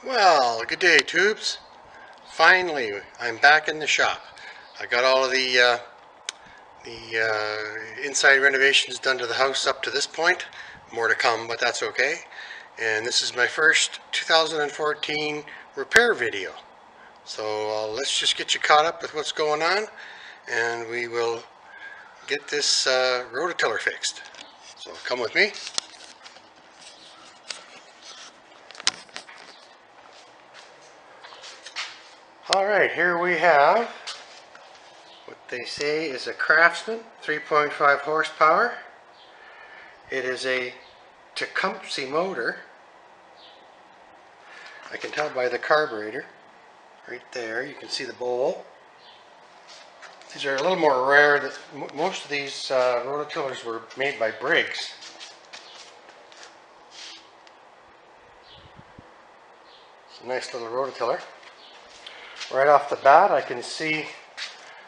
Well, good day, tubes. Finally, I'm back in the shop. I got all of the inside renovations done to the house up to this point. More to come, but that's okay. And this is my first 2014 repair video. So let's just get you caught up with what's going on, and we will get this Roto-Tiller fixed. So come with me. Alright, here we have what they say is a Craftsman 3.5 horsepower. It is a Tecumseh motor. I can tell by the carburetor right there. You can see the bowl. These are a little more rare. Most of these Roto-Tillers were made by Briggs. It's a nice little Roto-Tiller. Right off the bat, I can see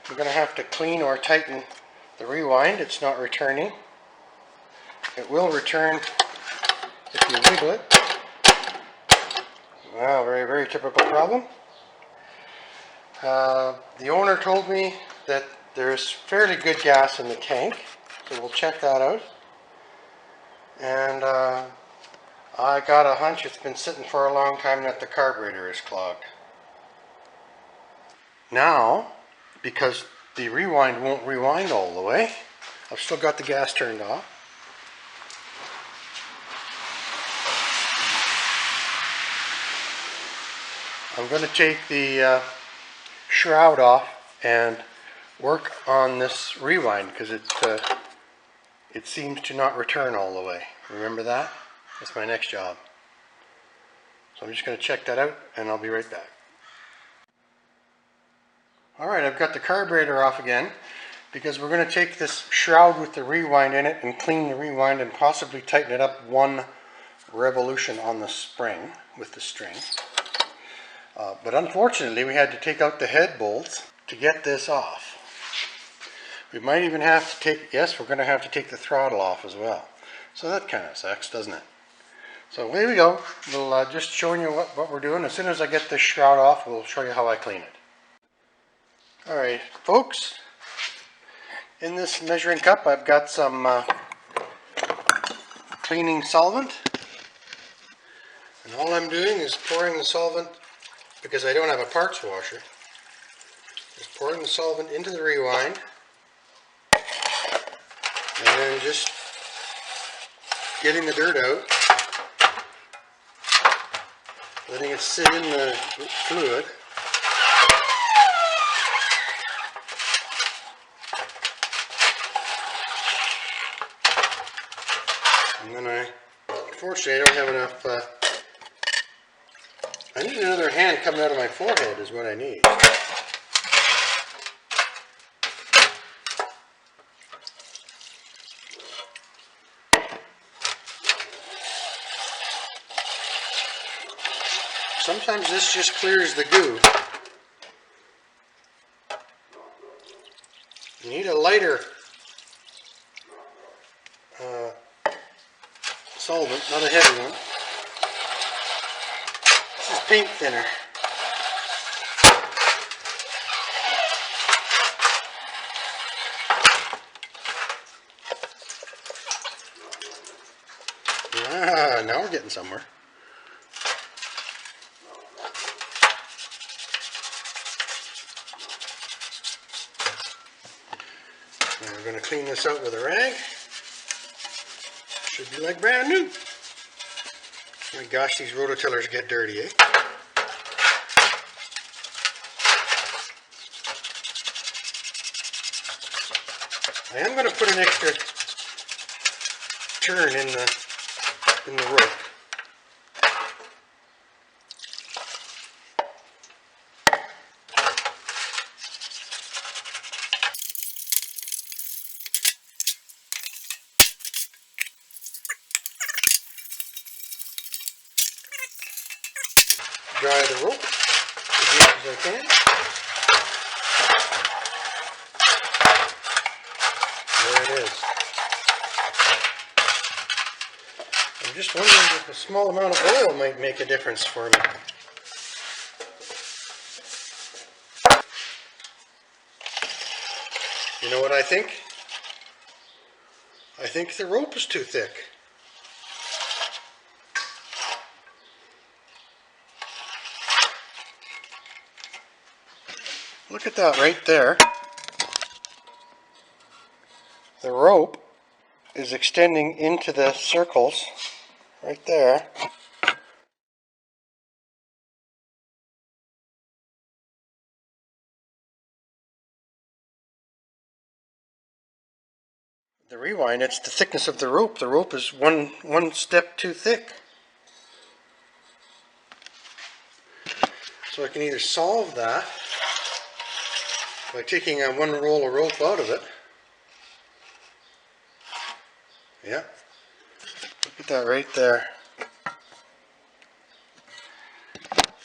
we're going to have to clean or tighten the rewind. It's not returning. It will return if you wiggle it. Wow, very, very typical problem. The owner told me that there's fairly good gas in the tank, so we'll check that out. And I got a hunch it's been sitting for a long time that the carburetor is clogged. Now, because the rewind won't rewind all the way, I've still got the gas turned off. I'm going to take the shroud off and work on this rewind because it seems to not return all the way. Remember that? That's my next job. So I'm just going to check that out and I'll be right back. Alright, I've got the carburetor off again because we're going to take this shroud with the rewind in it and clean the rewind and possibly tighten it up one revolution on the spring with the string. But unfortunately we had to take out the head bolts to get this off. We might even have to take, yes, we're going to have to take the throttle off as well. So that kind of sucks, doesn't it? So here we go. We'll just showing you what we're doing. As soon as I get this shroud off, we'll show you how I clean it. Alright folks, in this measuring cup I've got some cleaning solvent, and all I'm doing is pouring the solvent, because I don't have a parts washer, just pouring the solvent into the rewind and then just getting the dirt out, letting it sit in the fluid. And then unfortunately I don't have enough, I need another hand coming out of my forehead is what I need. Sometimes this just clears the goo. You need a lighter solvent, not a heavy one. This is paint thinner. Now we're getting somewhere. Now we're going to clean this out with a rag. Should be like brand new. My gosh, these Roto-Tillers get dirty, eh? I am going to put an extra turn in the rope. Dry the rope as much as I can. There it is. I'm just wondering if a small amount of oil might make a difference for me. what I think? I think the rope is too thick. Look at that right there. The rope is extending into the circles right there. The rewind, it's the thickness of the rope. The rope is one step too thick. So I can either solve that by taking one roll of rope out of it. Yeah, look at that right there.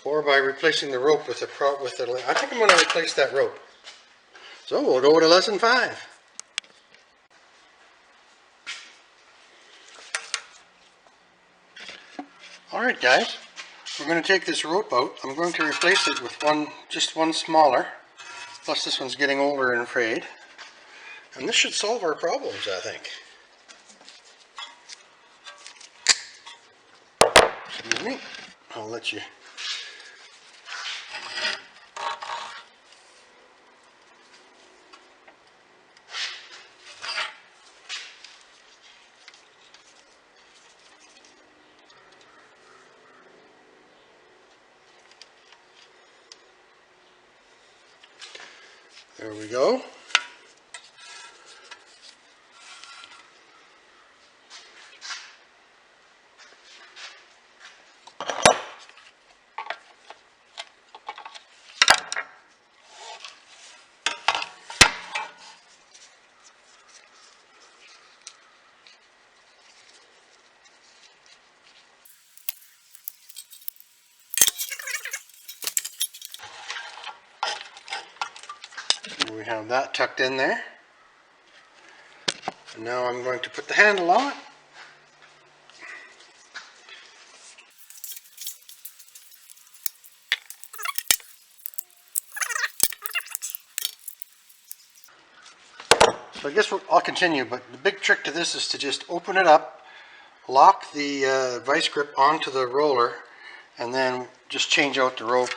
Or by replacing the rope with the I think I'm going to replace that rope. So we'll go to lesson 5. Alright guys, we're going to take this rope out. I'm going to replace it with just one smaller. Plus this one's getting older and frayed. And this should solve our problems, I think. Excuse me. I'll let you. There we go. We have that tucked in there. And now I'm going to put the handle on it. So I guess I'll continue, but the big trick to this is to just open it up, lock the vice grip onto the roller, and then just change out the rope.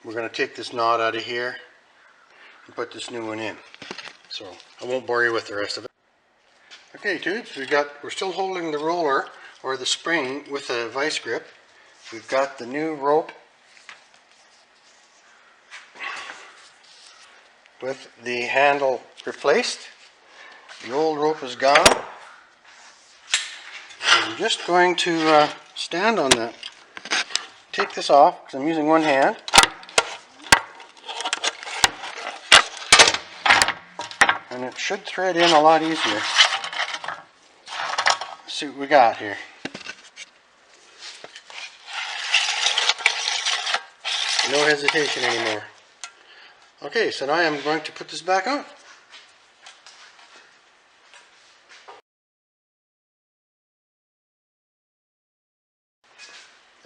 We're going to take this knot out of here and put this new one in. So I won't bore you with the rest of it. Okay, tubes, we're still holding the roller or the spring with a vice grip. We've got the new rope with the handle replaced. The old rope is gone. I'm just going to stand on that. Take this off because I'm using one hand. And it should thread in a lot easier. Let's see what we got here. No hesitation anymore. Okay, so now I'm going to put this back on.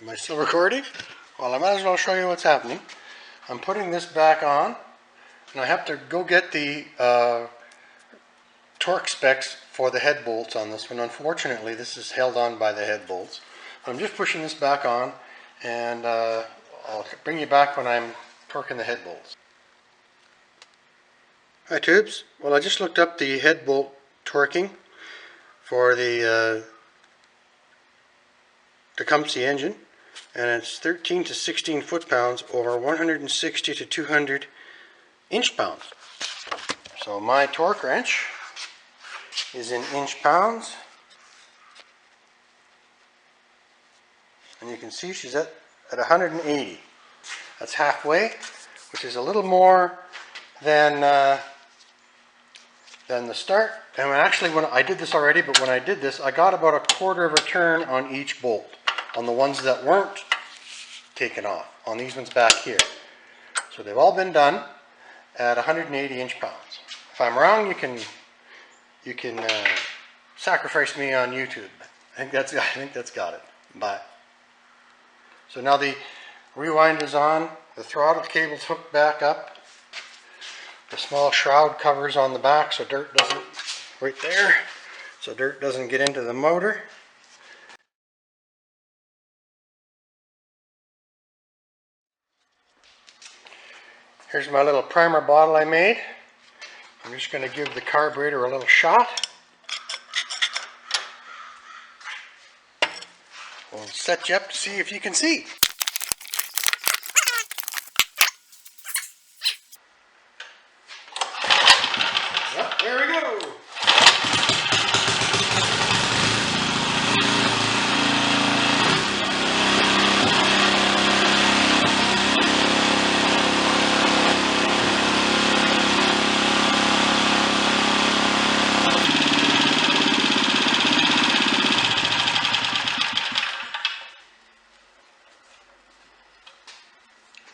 Am I still recording? Well, I might as well show you what's happening. I'm putting this back on, and I have to go get the torque specs for the head bolts on this one. Unfortunately, this is held on by the head bolts. I'm just pushing this back on, and I'll bring you back when I'm torquing the head bolts. Hi tubes. Well, I just looked up the head bolt torquing for the Tecumseh engine, and it's 13 to 16 foot-pounds over 160 to 200 inch-pounds. So my torque wrench is in inch-pounds, and you can see she's at 180. That's halfway, which is a little more than the start. And actually, when I did this already, but when I did this, I got about a quarter of a turn on each bolt, on the ones that weren't taken off, on these ones back here. So they've all been done at 180 inch-pounds. If I'm wrong, you can sacrifice me on YouTube. I think that's got it. Bye. So now the rewind is on. The throttle cable's hooked back up. the small shroud covers on the back so dirt doesn't, right there, so dirt doesn't get into the motor. Here's my little primer bottle I made. I'm just going to give the carburetor a little shot. We'll set you up to see if you can see. Yep, there we go.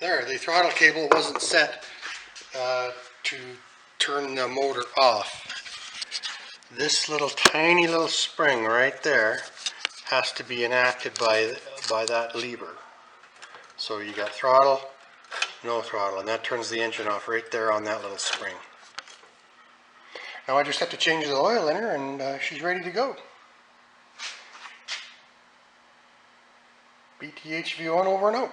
There, the throttle cable wasn't set to turn the motor off. This little tiny little spring right there has to be enacted by that lever. So you got throttle, no throttle, and that turns the engine off right there on that little spring. Now I just have to change the oil in her and she's ready to go. BTHV1 over and out.